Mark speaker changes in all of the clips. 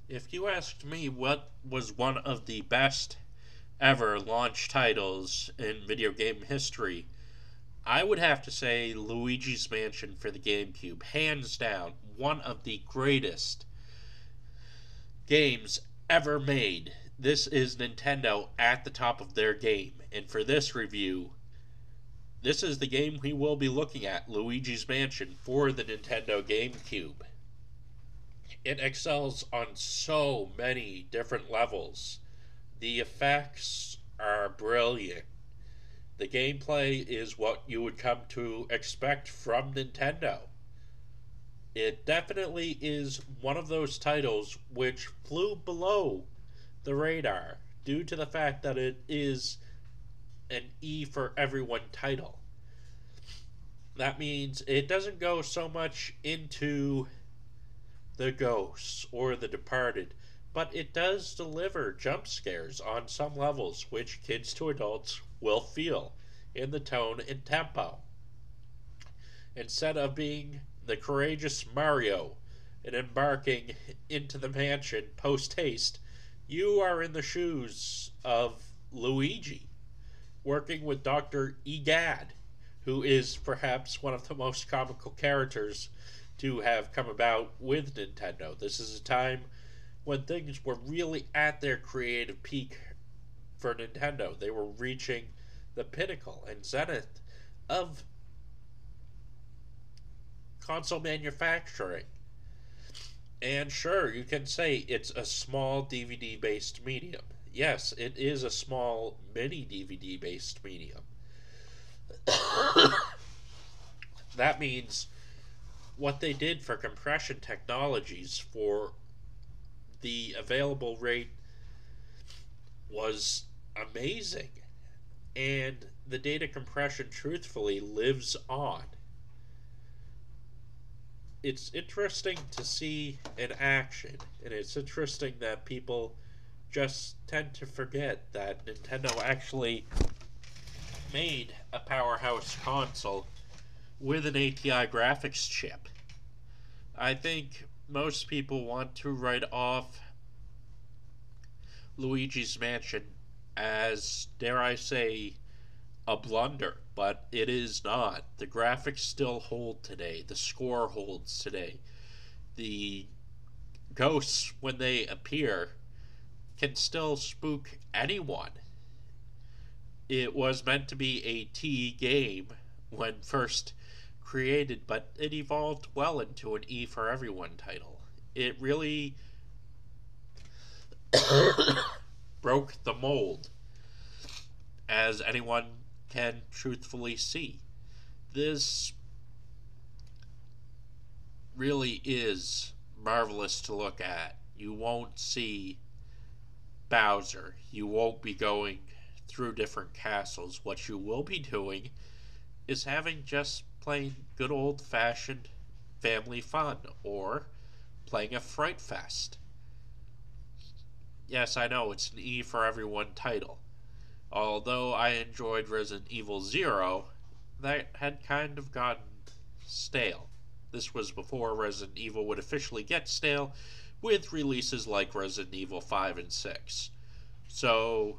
Speaker 1: If you asked me what was one of the best ever launch titles in video game history, I would have to say Luigi's Mansion for the GameCube. Hands down, one of the greatest games ever made. This is Nintendo at the top of their game. And for this review, this is the game we will be looking at, Luigi's Mansion for the Nintendo GameCube. It excels on so many different levels. The effects are brilliant. The gameplay is what you would come to expect from Nintendo. It definitely is one of those titles which flew below the radar due to the fact that it is an E for everyone title. That means it doesn't go so much into the ghosts or the departed, but it does deliver jump scares on some levels which kids to adults will feel in the tone and tempo. Instead of being the courageous Mario and embarking into the mansion post haste, you are in the shoes of Luigi, working with Dr. E.Gadd, who is perhaps one of the most comical characters to have come about with Nintendo. This is a time when things were really at their creative peak for Nintendo. They were reaching the pinnacle and zenith of console manufacturing. And sure, you can say it's a small DVD based medium. Yes, it is a small mini DVD based medium. That means what they did for compression technologies for the available rate was amazing. And the data compression truthfully lives on. It's interesting to see in action, and it's interesting that people just tend to forget that Nintendo actually made a powerhouse console with an ATI graphics chip. I think most people want to write off Luigi's Mansion as, dare I say, a blunder, but it is not. The graphics still hold today. The score holds today. The ghosts, when they appear, can still spook anyone. It was meant to be a T game when first created, but it evolved well into an E for everyone title. It really broke the mold, as anyone can truthfully see. This really is marvelous to look at. You won't see Bowser. You won't be going through different castles. What you will be doing is having just plain good old-fashioned family fun, or playing a Fright Fest. Yes, I know, it's an E for everyone title. Although I enjoyed Resident Evil 0, that had kind of gotten stale. This was before Resident Evil would officially get stale, with releases like Resident Evil 5 and 6. So,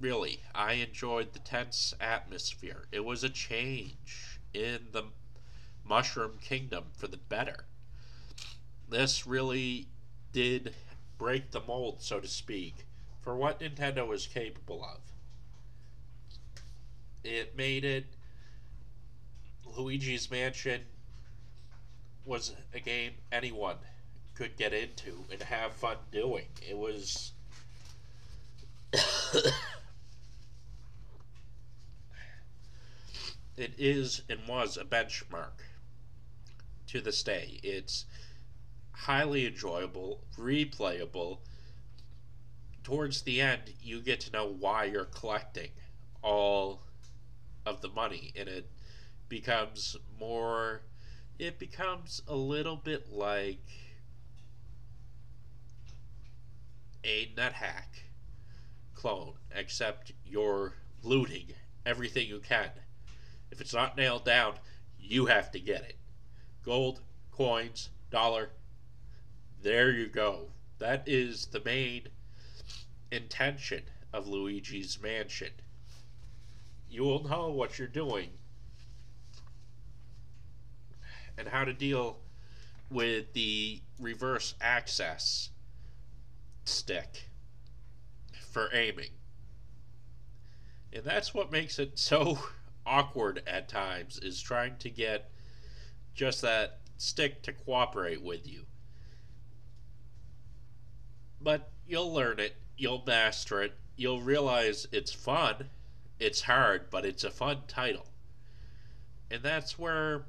Speaker 1: really, I enjoyed the tense atmosphere. It was a change in the Mushroom Kingdom for the better. This really did break the mold, so to speak, for what Nintendo was capable of. It made it. Luigi's Mansion was a game anyone could get into and have fun doing. It was it is and was a benchmark to this day. It's highly enjoyable, replayable. Towards the end, you get to know why you're collecting all of the money, and it becomes a little bit like a NetHack clone, except you're looting everything you can. If it's not nailed down, you have to get it. Gold, coins, dollar, there you go. That is the main intention of Luigi's Mansion. You will know what you're doing and how to deal with the reverse access stick for aiming. And that's what makes it so awkward at times, is trying to get just that stick to cooperate with you. But you'll learn it, you'll master it, you'll realize it's fun, it's hard, but it's a fun title. And that's where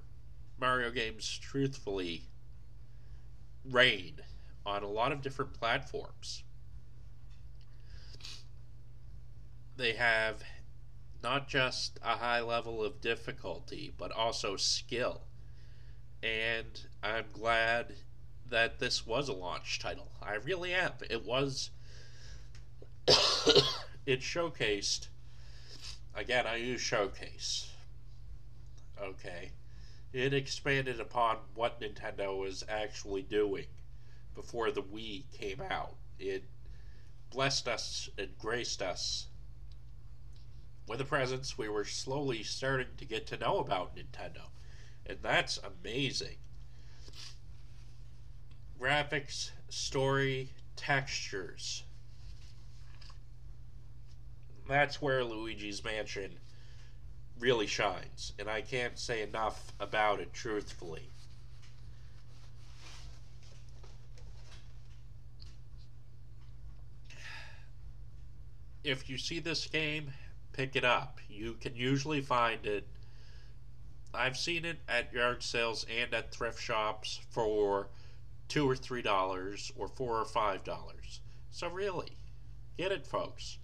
Speaker 1: Mario games truthfully reign on a lot of different platforms. They have not just a high level of difficulty, but also skill. And I'm glad that this was a launch title. I really am. It was. It showcased. Again, I use showcase. Okay. It expanded upon what Nintendo was actually doing before the Wii came out. It blessed us and graced us with a presence we were slowly starting to get to know about Nintendo. And that's amazing. Graphics, story, textures. That's where Luigi's Mansion really shines, and I can't say enough about it truthfully. If you see this game, pick it up. You can usually find it. I've seen it at yard sales and at thrift shops for $2 or $3 or $4 or $5. So really, get it, folks.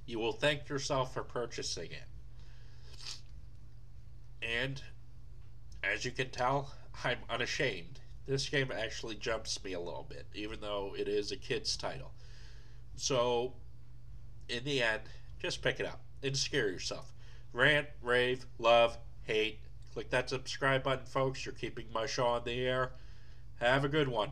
Speaker 1: You will thank yourself for purchasing it. And as you can tell, I'm unashamed. This game actually jumps me a little bit, even though it is a kid's title. So, in the end, just pick it up and scare yourself. Rant, rave, love, hate. Click that subscribe button, folks. You're keeping my show on the air. Have a good one.